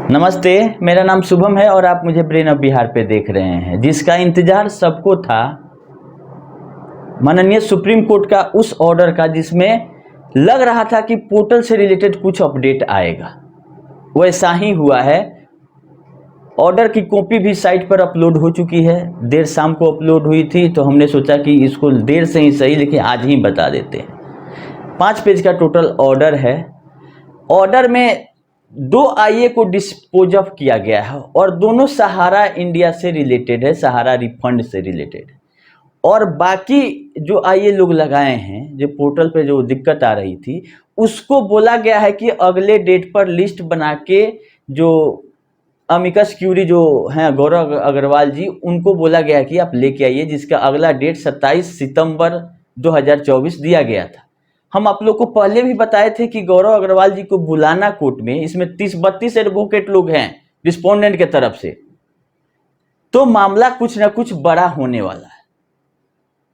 नमस्ते, मेरा नाम शुभम है और आप मुझे ब्रेन ऑफ बिहार पे देख रहे हैं, जिसका इंतजार सबको था। माननीय सुप्रीम कोर्ट का उस ऑर्डर का जिसमें लग रहा था कि पोर्टल से रिलेटेड कुछ अपडेट आएगा, वैसा ही हुआ है। ऑर्डर की कॉपी भी साइट पर अपलोड हो चुकी है। देर शाम को अपलोड हुई थी, तो हमने सोचा कि इसको देर से ही सही लेकिन आज ही बता देते हैं। 5 पेज का टोटल ऑर्डर है। ऑर्डर में 2 आईए को डिस्पोज ऑफ किया गया है और दोनों सहारा इंडिया से रिलेटेड है, सहारा रिफंड से रिलेटेड। और बाकी जो आईए लोग लगाए हैं, जो पोर्टल पे जो दिक्कत आ रही थी, उसको बोला गया है कि अगले डेट पर लिस्ट बना के जो अमिकस क्यूरी जो हैं गौरव अग्रवाल जी, उनको बोला गया है कि आप लेके आइए, जिसका अगला डेट 27 सितंबर 2024 दिया गया था। हम आप लोग को पहले भी बताए थे कि गौरव अग्रवाल जी को बुलाना कोर्ट में, इसमें 30-32 एडवोकेट लोग हैं रिस्पोंडेंट के तरफ से, तो मामला कुछ ना कुछ बड़ा होने वाला है।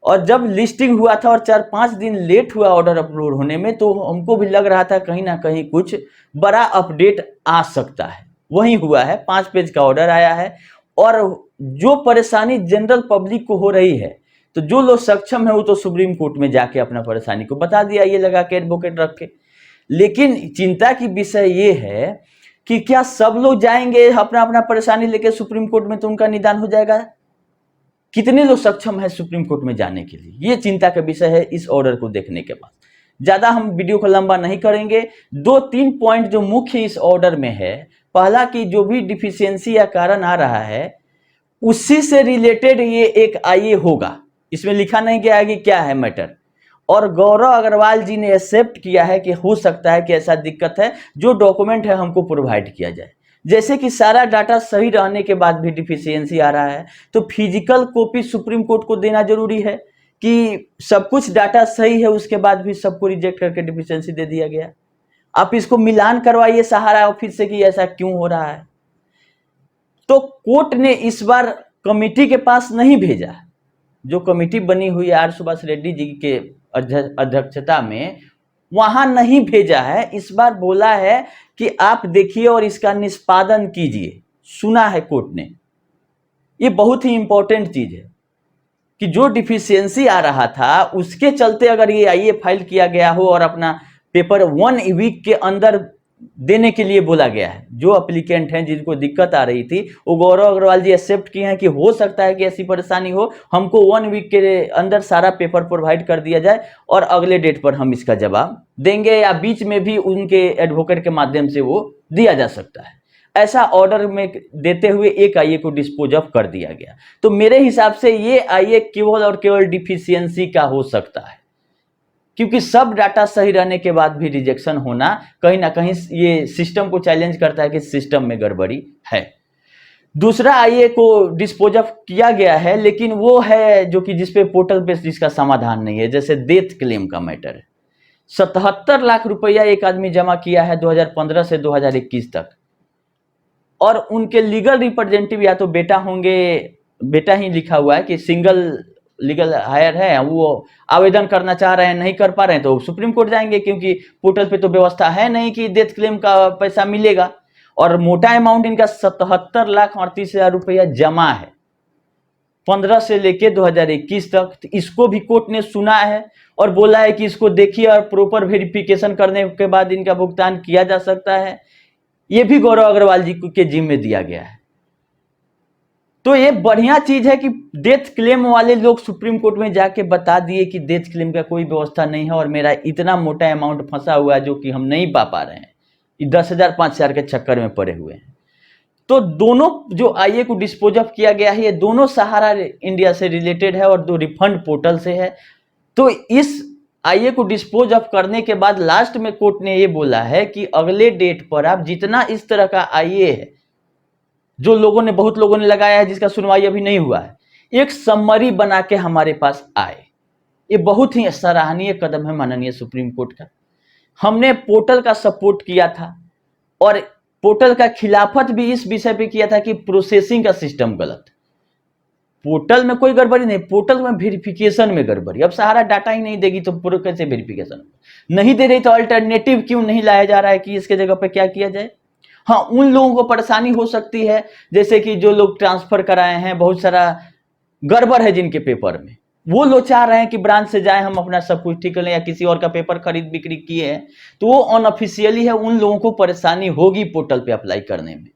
और जब लिस्टिंग हुआ था और 4-5 दिन लेट हुआ ऑर्डर अपलोड होने में, तो हमको भी लग रहा था कहीं ना कहीं कुछ बड़ा अपडेट आ सकता है। वही हुआ है, 5 पेज का ऑर्डर आया है। और जो परेशानी जनरल पब्लिक को हो रही है, तो जो लोग सक्षम है वो तो सुप्रीम कोर्ट में जाके अपना परेशानी को बता दिया, ये लगा के एडवोकेट रख के। लेकिन चिंता की विषय ये है कि क्या सब लोग जाएंगे अपना अपना परेशानी लेके सुप्रीम कोर्ट में, तो उनका निदान हो जाएगा? कितने लोग सक्षम है सुप्रीम कोर्ट में जाने के लिए, ये चिंता का विषय है इस ऑर्डर को देखने के बाद। ज्यादा हम वीडियो को लंबा नहीं करेंगे। 2-3 पॉइंट जो मुख्य इस ऑर्डर में है। पहला कि जो भी डिफिशियंसी या कारण आ रहा है, उसी से रिलेटेड ये एक आईए होगा। इसमें लिखा नहीं गया है कि क्या है मैटर। और गौरव अग्रवाल जी ने एक्सेप्ट किया है कि हो सकता है कि ऐसा दिक्कत है, जो डॉक्यूमेंट है हमको प्रोवाइड किया जाए। जैसे कि सारा डाटा सही रहने के बाद भी डिफिशियंसी आ रहा है, तो फिजिकल कॉपी सुप्रीम कोर्ट को देना जरूरी है कि सब कुछ डाटा सही है, उसके बाद भी सबको रिजेक्ट करके डिफिशियंसी दे दिया गया। आप इसको मिलान करवाइए सहारा ऑफिस से कि ऐसा क्यों हो रहा है। तो कोर्ट ने इस बार कमिटी के पास नहीं भेजा। जो कमिटी बनी हुई है आर सुभाष रेड्डी जी के अध्यक्षता में, वहां नहीं भेजा है। इस बार बोला है कि आप देखिए और इसका निष्पादन कीजिए। सुना है कोर्ट ने। ये बहुत ही इंपॉर्टेंट चीज है कि जो डिफिशियंसी आ रहा था, उसके चलते अगर ये आईए फाइल किया गया हो और अपना पेपर 1 वीक के अंदर देने के लिए बोला गया है। जो एप्लीकेंट हैं जिनको दिक्कत आ रही थी, वो गौरव अग्रवाल जी एक्सेप्ट किए हैं कि हो सकता है कि ऐसी परेशानी हो, हमको 1 वीक के अंदर सारा पेपर प्रोवाइड कर दिया जाए और अगले डेट पर हम इसका जवाब देंगे, या बीच में भी उनके एडवोकेट के माध्यम से वो दिया जा सकता है। ऐसा ऑर्डर में देते हुए एक आईए को डिस्पोज ऑफ कर दिया गया। तो मेरे हिसाब से ये आईए केवल और केवल डिफिशियंसी का हो सकता है, क्योंकि सब डाटा सही रहने के बाद भी रिजेक्शन होना कहीं ना कहीं ये सिस्टम को चैलेंज करता है कि सिस्टम में गड़बड़ी है। दूसरा आईए को डिस्पोज ऑफ किया गया है, लेकिन वो है जो कि जिसपे पोर्टल पे जिसका समाधान नहीं है। जैसे डेथ क्लेम का मैटर है। 77 लाख रुपया एक आदमी जमा किया है 2015 से 2021 तक, और उनके लीगल रिप्रेजेंटेटिव या तो बेटा होंगे, बेटा ही लिखा हुआ है कि सिंगल लीगल हायर है, वो आवेदन करना चाह रहे हैं, नहीं कर पा रहे हैं, तो सुप्रीम कोर्ट जाएंगे, क्योंकि पोर्टल पे तो व्यवस्था है नहीं कि डेथ क्लेम का पैसा मिलेगा। और मोटा अमाउंट इनका 77,38,000 रुपया जमा है 15 से लेके 2021 तक। तो इसको भी कोर्ट ने सुना है और बोला है कि इसको देखिए और प्रॉपर वेरिफिकेशन करने के बाद इनका भुगतान किया जा सकता है। ये भी गौरव अग्रवाल जी के जिम्मे दिया गया है। तो ये बढ़िया चीज है कि डेथ क्लेम वाले लोग सुप्रीम कोर्ट में जाके बता दिए कि डेथ क्लेम का कोई व्यवस्था नहीं है और मेरा इतना मोटा अमाउंट फंसा हुआ है जो कि हम नहीं पा रहे हैं, 10,000 5,000 के चक्कर में पड़े हुए हैं। तो दोनों जो आईए को डिस्पोज ऑफ किया गया है, ये दोनों सहारा इंडिया से रिलेटेड है और 2 रिफंड पोर्टल से है। तो इस आईए को डिस्पोज ऑफ करने के बाद लास्ट में कोर्ट ने ये बोला है कि अगले डेट पर आप जितना इस तरह का आईए है, जो लोगों ने, बहुत लोगों ने लगाया है जिसका सुनवाई अभी नहीं हुआ है, एक समरी बना के हमारे पास आए। ये बहुत ही सराहनीय कदम है माननीय सुप्रीम कोर्ट का। हमने पोर्टल का सपोर्ट किया था और पोर्टल का खिलाफत भी इस विषय पे किया था कि प्रोसेसिंग का सिस्टम गलत। पोर्टल में कोई गड़बड़ी नहीं, पोर्टल में वेरिफिकेशन में गड़बड़ी। अब सहारा डाटा ही नहीं देगी तो कैसे वेरिफिकेशन नहीं दे रही, तो अल्टरनेटिव क्यों नहीं लाया जा रहा है कि इसके जगह पे क्या किया जाए। हाँ, उन लोगों को परेशानी हो सकती है जैसे कि जो लोग ट्रांसफर कराए हैं, बहुत सारा गड़बड़ है जिनके पेपर में, वो लोग चाह रहे हैं कि ब्रांच से जाए, हम अपना सब कुछ ठीक कर लें, या किसी और का पेपर खरीद बिक्री किए हैं तो वो अनऑफिशियली है, उन लोगों को परेशानी होगी पोर्टल पे अप्लाई करने में।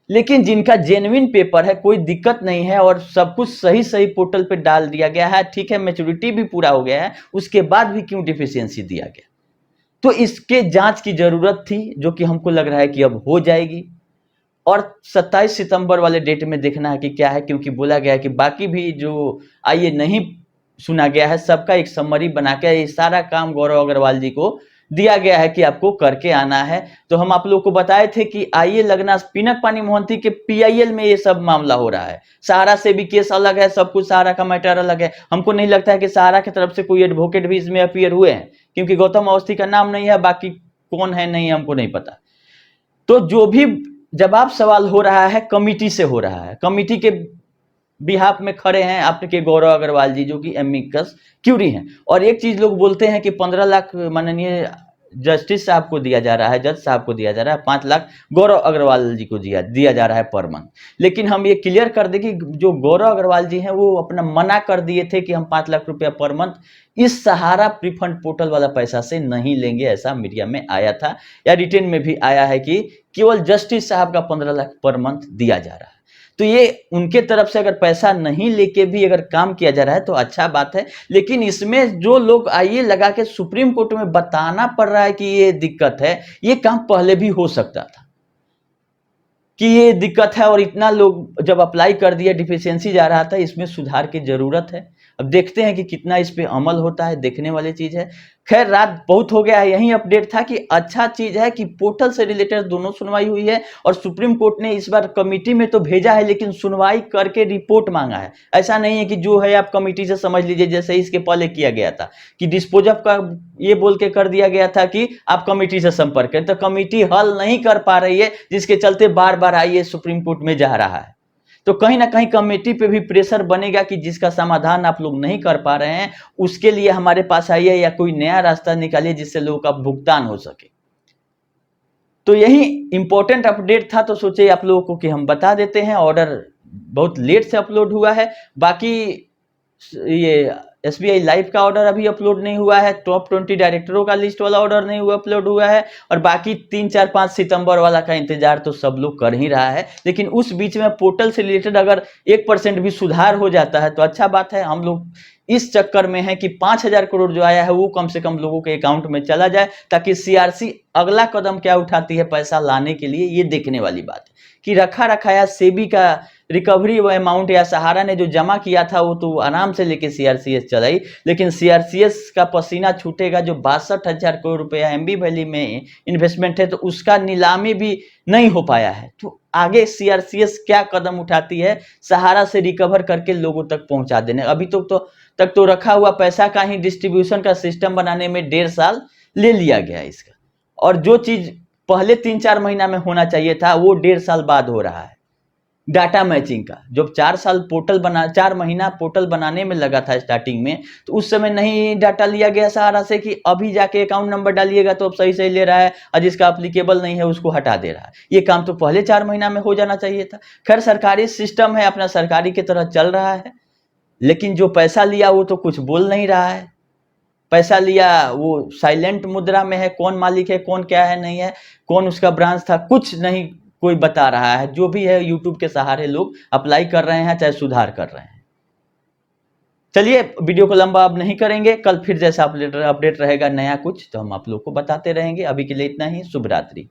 लेकिन जिनका जेन्युइन पेपर है, कोई दिक्कत नहीं है और सब कुछ सही सही पोर्टल पे डाल दिया गया है, ठीक है, मैच्योरिटी भी पूरा हो गया है, उसके बाद भी क्यों डिफिशियंसी दिया गया? तो इसके जांच की जरूरत थी, जो कि हमको लग रहा है कि अब हो जाएगी। और 27 सितंबर वाले डेट में देखना है कि क्या है, क्योंकि बोला गया है कि बाकी भी जो आइए नहीं सुना गया है, सबका एक समरी बना के ये सारा काम गौरव अग्रवाल जी को दिया गया है कि आपको करके आना है। तो हम आप लोग को बताए थे कि आइए लगना पिनक पानी मोहंती के पीआईएल में ये सब मामला हो रहा है, सहारा से भी केस अलग है, सब कुछ सहारा का मैटर अलग है। हमको नहीं लगता है कि सहारा की तरफ से कोई एडवोकेट भी इसमें अपीयर हुए हैं, क्योंकि गौतम अवस्थी का नाम नहीं है, बाकी कौन है नहीं हमको नहीं पता। तो जो भी जवाब सवाल हो रहा है कमिटी से हो रहा है, कमिटी के बिहाफ में खड़े हैं आपके गौरव अग्रवाल जी, जो कि एमिकस क्यूरी हैं। और एक चीज लोग बोलते हैं कि 15 लाख माननीय जस्टिस साहब को दिया जा रहा है, जज साहब को दिया जा रहा है, 5 लाख गौरव अग्रवाल जी को दिया जा रहा है पर मंथ। लेकिन हम ये क्लियर कर दें कि जो गौरव अग्रवाल जी हैं वो अपना मना कर दिए थे कि हम 5 लाख रुपया पर मंथ इस सहारा प्रीफंड पोर्टल वाला पैसा से नहीं लेंगे, ऐसा मीडिया में आया था या रिटेन में भी आया है कि केवल जस्टिस साहब का 15 लाख पर मंथ दिया जा रहा है। तो ये उनके तरफ से अगर पैसा नहीं लेके भी अगर काम किया जा रहा है तो अच्छा बात है। लेकिन इसमें जो लोग आइए लगा के सुप्रीम कोर्ट में बताना पड़ रहा है कि ये दिक्कत है, ये काम पहले भी हो सकता था कि ये दिक्कत है, और इतना लोग जब अप्लाई कर दिया डिफिशियंसी जा रहा था, इसमें सुधार की जरूरत है। अब देखते हैं कि कितना इस पे अमल होता है, देखने वाली चीज है। खैर रात बहुत हो गया है, यही अपडेट था कि अच्छा चीज है कि पोर्टल से रिलेटेड दोनों सुनवाई हुई है, और सुप्रीम कोर्ट ने इस बार कमिटी में तो भेजा है लेकिन सुनवाई करके रिपोर्ट मांगा है। ऐसा नहीं है कि जो है आप कमिटी से समझ लीजिए, जैसे इसके पहले किया गया था कि डिस्पोजअप का ये बोल के कर दिया गया था कि आप कमिटी से संपर्क करें, तो कमिटी हल नहीं कर पा रही है, जिसके चलते बार बार आइए सुप्रीम कोर्ट में जा रहा है। तो कहीं ना कहीं कमेटी पे भी प्रेशर बनेगा कि जिसका समाधान आप लोग नहीं कर पा रहे हैं उसके लिए हमारे पास आइए, या कोई नया रास्ता निकालिए जिससे लोगों का भुगतान हो सके। तो यही इंपॉर्टेंट अपडेट था, तो सोचे आप लोगों को कि हम बता देते हैं। ऑर्डर बहुत लेट से अपलोड हुआ है, बाकी ये एसबीआई लाइफ का ऑर्डर अभी अपलोड नहीं हुआ है, टॉप 20 डायरेक्टरों का लिस्ट वाला ऑर्डर नहीं हुआ अपलोड हुआ है, और बाकी 3, 4, 5 सितंबर वाला का इंतजार तो सब लोग कर ही रहा है। लेकिन उस बीच में पोर्टल से रिलेटेड अगर 1% भी सुधार हो जाता है तो अच्छा बात है। हम लोग इस चक्कर में है कि 5,000 करोड़ जो आया है वो कम से कम लोगों के अकाउंट में चला जाए, ताकि सीआरसी अगला कदम क्या उठाती है पैसा लाने के लिए, ये देखने वाली बात है। कि रखा रखाया सेबी का रिकवरी वो अमाउंट या सहारा ने जो जमा किया था वो तो आराम से लेके सीआरसीएस चलाई, लेकिन सीआरसीएस का पसीना छूटेगा। जो 62,000 करोड़ रुपया एमबी वैली में इन्वेस्टमेंट है तो उसका नीलामी भी नहीं हो पाया है। तो आगे सीआरसीएस क्या कदम उठाती है सहारा से रिकवर करके लोगों तक पहुंचा देने। अभी तक तो रखा हुआ पैसा का ही डिस्ट्रीब्यूशन का सिस्टम बनाने में 1.5 साल ले लिया गया इसका, और जो चीज पहले 3-4 महीना में होना चाहिए था वो 1.5 साल बाद हो रहा है। डाटा मैचिंग का जब 4 महीना पोर्टल बनाने में लगा था स्टार्टिंग में, तो उस समय नहीं डाटा लिया गया सहारा से कि अभी जाके अकाउंट नंबर डालिएगा तो अब सही सही ले रहा है, और जिसका अप्लीकेबल नहीं है उसको हटा दे रहा है। ये काम तो पहले 4 महीना में हो जाना चाहिए था। खैर सरकारी सिस्टम है, अपना सरकारी की तरह चल रहा है, लेकिन जो पैसा लिया वो तो कुछ बोल नहीं रहा है। पैसा लिया वो साइलेंट मुद्रा में है, कौन मालिक है, कौन क्या है नहीं है, कौन उसका ब्रांच था, कुछ नहीं कोई बता रहा है। जो भी है यूट्यूब के सहारे लोग अप्लाई कर रहे हैं, चाहे सुधार कर रहे हैं। चलिए वीडियो को लंबा अब नहीं करेंगे, कल फिर जैसा अपडेट रहेगा नया कुछ तो हम आप लोग को बताते रहेंगे। अभी के लिए इतना ही, शुभ रात्रि।